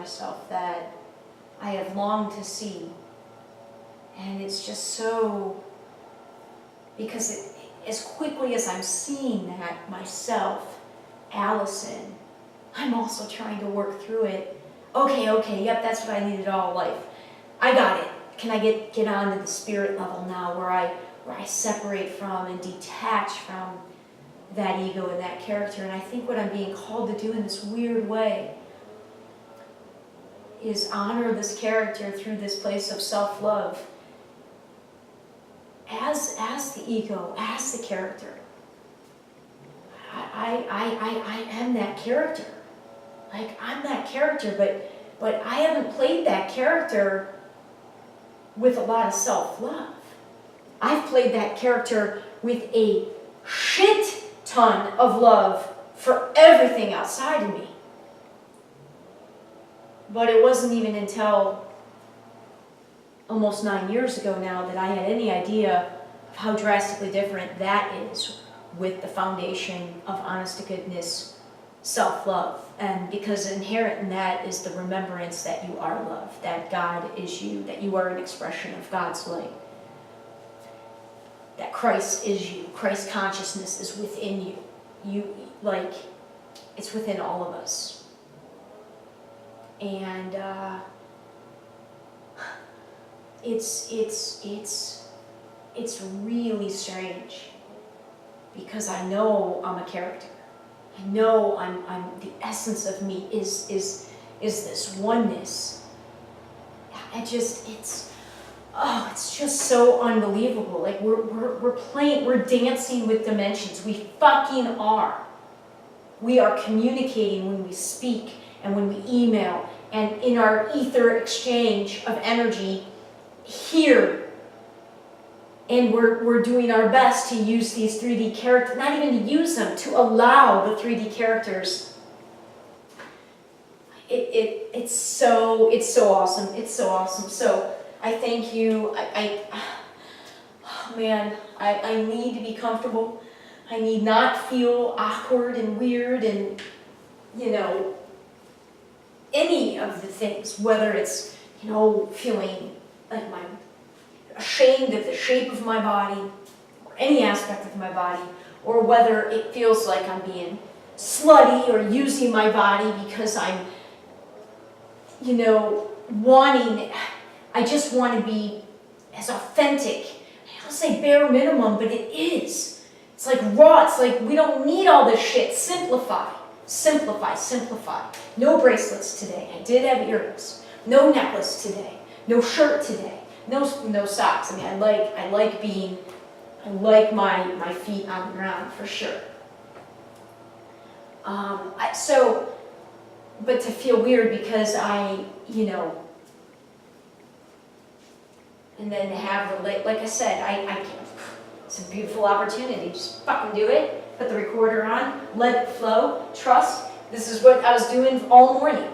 myself that I have longed to see. And it's just so, because as quickly as I'm seeing that myself, Allison, I'm also trying to work through it. Okay, yep, that's what I needed all life. I got it. Can I get on to the spirit level now where I separate from and detach from that ego and that character? And I think what I'm being called to do in this weird way is honor this character through this place of self-love as the ego, as the character. I am that character. Like, I'm that character, but I haven't played that character with a lot of self-love. I've played that character with a shit ton of love for everything outside of me. But it wasn't even until almost 9 years ago now that I had any idea of how drastically different that is with the foundation of honest-to-goodness self-love. And because inherent in that is the remembrance that you are love, that God is you, that you are an expression of God's light, that Christ is you, Christ consciousness is within you. You, like, it's within all of us. And it's really strange because I know I'm a character. I know I'm the essence of me is this oneness. It's just so unbelievable. Like we're dancing with dimensions. We fucking are. We are communicating when we speak and when we email and in our ether exchange of energy here. And we're doing our best to use these 3D characters, not even to use them, to allow the 3D characters. It's so awesome. It's so awesome. So I thank you. I need to be comfortable. I need not feel awkward and weird and, any of the things, whether it's, feeling like I'm ashamed of the shape of my body, or any aspect of my body, or whether it feels like I'm being slutty or using my body because I'm, I just want to be as authentic. I don't say bare minimum, but it is. It's like raw. It's like we don't need all this shit. Simplify. No bracelets today. I did have earrings. No necklace today. No shirt today. No socks. I mean, I like my feet on the ground for sure. But to feel weird because and then to have like I said, it's a beautiful opportunity. Just fucking do it. Put the recorder on. Let it flow. Trust. This is what I was doing all morning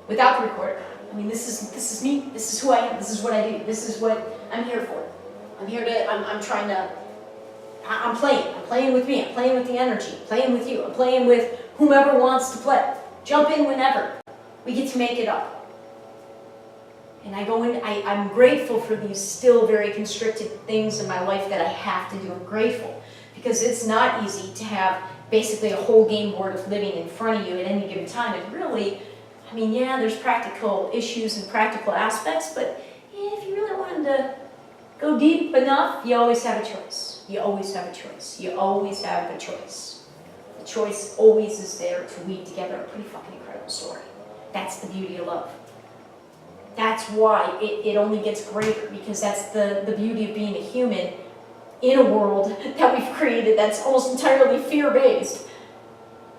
without the recorder. I mean, this is me. This is who I am. This is what I do. This is what I'm here for. I'm playing. I'm playing with me. I'm playing with the energy. I'm playing with you. I'm playing with whomever wants to play. Jump in whenever. We get to make it up. And I go in, I'm grateful for these still very constricted things in my life that I have to do. I'm grateful because it's not easy to have basically a whole game board of living in front of you at any given time. It really, there's practical issues and practical aspects, but if you really wanted to go deep enough, you always have a choice. You always have a choice. You always have a choice. The choice always is there to weave together a pretty fucking incredible story. That's the beauty of love. That's why it only gets greater, because that's the beauty of being a human in a world that we've created that's almost entirely fear-based.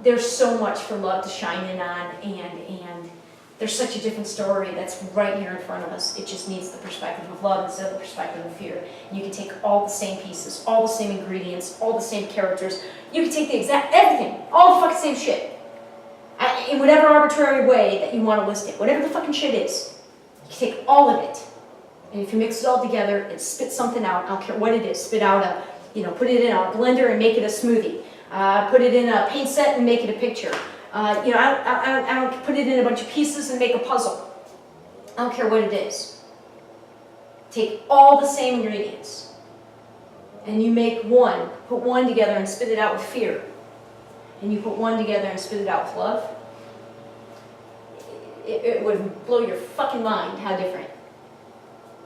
There's so much for love to shine in on, and there's such a different story that's right here in front of us. It just needs the perspective of love instead of the perspective of fear. You can take all the same pieces, all the same ingredients, all the same characters. You can take the exact everything, all the fucking same shit, in whatever arbitrary way that you want to list it, whatever the fucking shit is. You can take all of it, and if you mix it all together and spit something out, I don't care what it is, spit out put it in a blender and make it a smoothie. Put it in a paint set and make it a picture. I don't put it in a bunch of pieces and make a puzzle. I don't care what it is. Take all the same ingredients and you make one, put one together and spit it out with fear. And you put one together and spit it out with love. It would blow your fucking mind how different.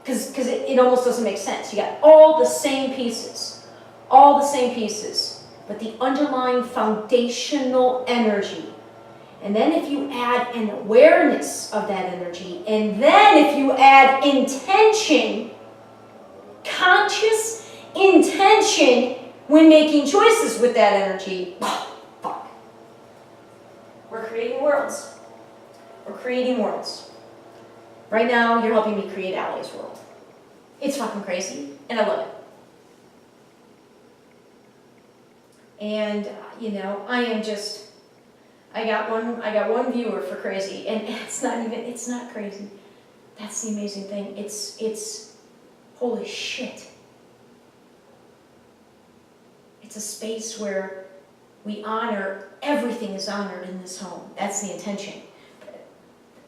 Because it almost doesn't make sense. You got all the same pieces. All the same pieces. But the underlying foundational energy. And then if you add an awareness of that energy, and then if you add intention, conscious intention when making choices with that energy, fuck. We're creating worlds. We're creating worlds. Right now, you're helping me create Allie's world. It's fucking crazy, and I love it. And, I got one viewer for crazy, and it's not crazy. That's the amazing thing. It's holy shit. It's a space where we honor, everything is honored in this home. That's the intention.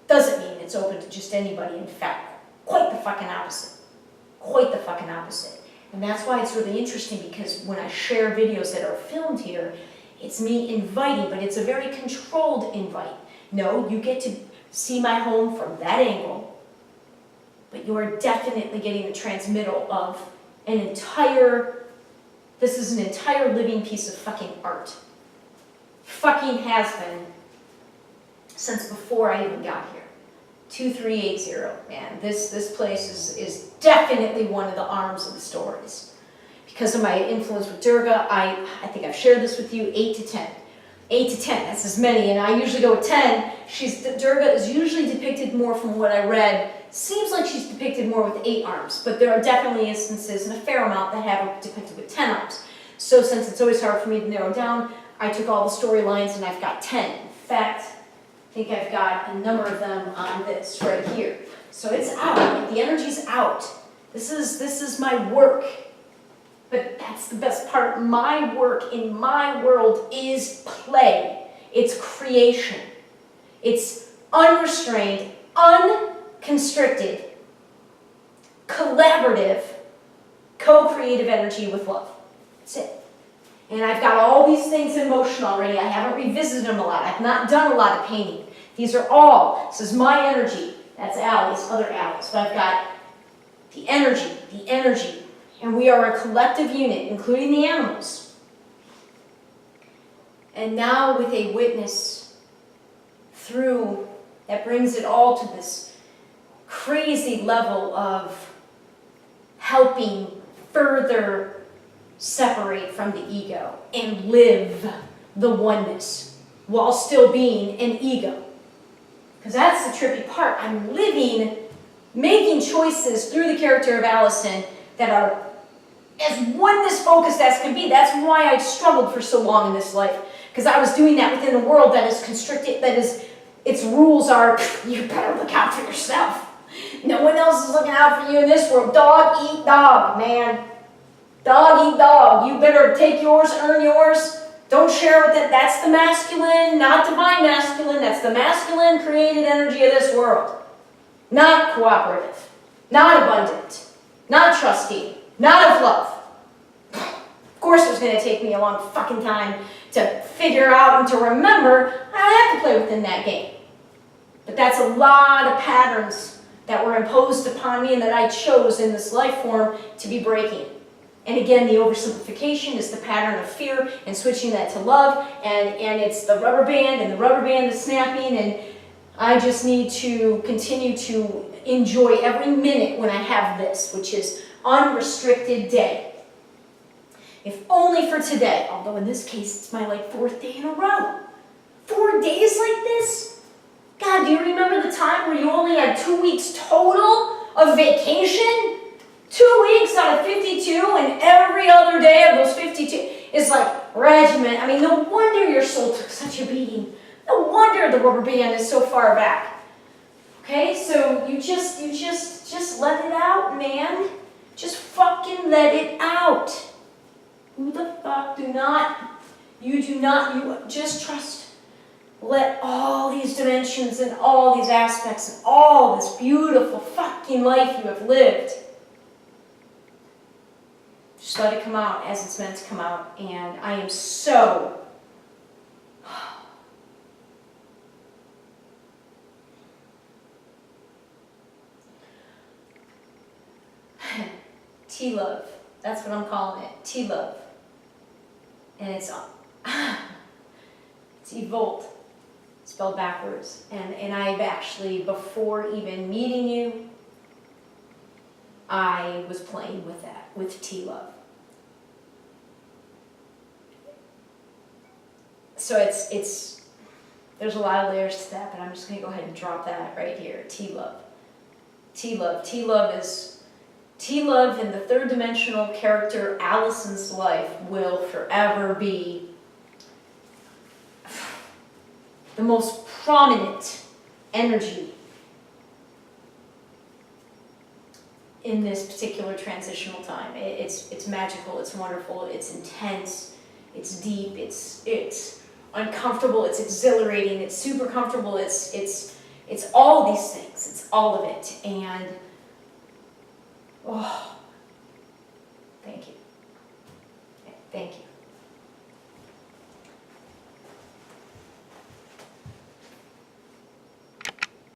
Doesn't mean it's open to just anybody. In fact, quite the fucking opposite. Quite the fucking opposite. And that's why it's really interesting, because when I share videos that are filmed here, it's me inviting, but it's a very controlled invite. No, you get to see my home from that angle, but you are definitely getting the transmittal of this is an entire living piece of fucking art. Fucking has been since before I even got here. 2380, man. This place is definitely one of the arms of the stories. Because of my influence with Durga, I think I've shared this with you, 8 to 10. 8 to 10, that's as many, and I usually go with 10. Durga is usually depicted more, from what I read, seems like she's depicted more with 8 arms, but there are definitely instances, and a fair amount, that have her depicted with 10 arms. So since it's always hard for me to narrow down, I took all the storylines and I've got 10. In fact, I think I've got a number of them on this right here. So it's out, like the energy's out. This is my work. But that's the best part. My work in my world is play. It's creation. It's unrestrained, unconstricted, collaborative, co-creative energy with love. That's it. And I've got all these things in motion already. I haven't revisited them a lot. I've not done a lot of painting. These are all, this is my energy. That's Allie's, other Allie's. But I've got the energy. And we are a collective unit, including the animals. And now with a witness through, that brings it all to this crazy level of helping further separate from the ego and live the oneness while still being an ego. Because that's the trippy part. I'm making choices through the character of Allison that are as oneness focused as can be. That's why I struggled for so long in this life. Because I was doing that within a world that is constricted, its rules are, you better look out for yourself. No one else is looking out for you in this world. Dog eat dog, man. Dog eat dog. You better take yours, earn yours. Don't share with it. That's the masculine, not divine masculine. That's the masculine created energy of this world. Not cooperative. Not abundant. Not trusting. Not of love. Of course it was going to take me a long fucking time to figure out and to remember I don't have to play within that game. But that's a lot of patterns that were imposed upon me and that I chose in this life form to be breaking. And again, the oversimplification is the pattern of fear and switching that to love, and it's the rubber band, and the rubber band is snapping, and I just need to continue to enjoy every minute when I have this, which is unrestricted day. If only for today, although in this case it's my 4th day in a row. 4 days like this? God, do you remember the time where you only had 2 weeks total of vacation? 2 weeks out of 52, and every other day of those 52 is like regiment. I mean, no wonder your soul took such a beating. No wonder the rubber band is so far back. Okay, so you just let it out, man. Just fucking let it out. Who the fuck you just trust. let all these dimensions and all these aspects and all this beautiful fucking life you have lived, just let it come out as it's meant to come out. And I am so T-love. That's what I'm calling it. T-love. And it's Evolt, spelled backwards. And I've actually, before even meeting you, I was playing with that, with T-love. So it's there's a lot of layers to that, but I'm just going to go ahead and drop that right here. T-love. T-love. T-love in the third dimensional character Allison's life will forever be the most prominent energy in this particular transitional time. It's magical, it's wonderful, it's intense, it's deep, it's uncomfortable, it's exhilarating, it's super comfortable, it's all these things, it's all of it. And oh, thank you. Thank you.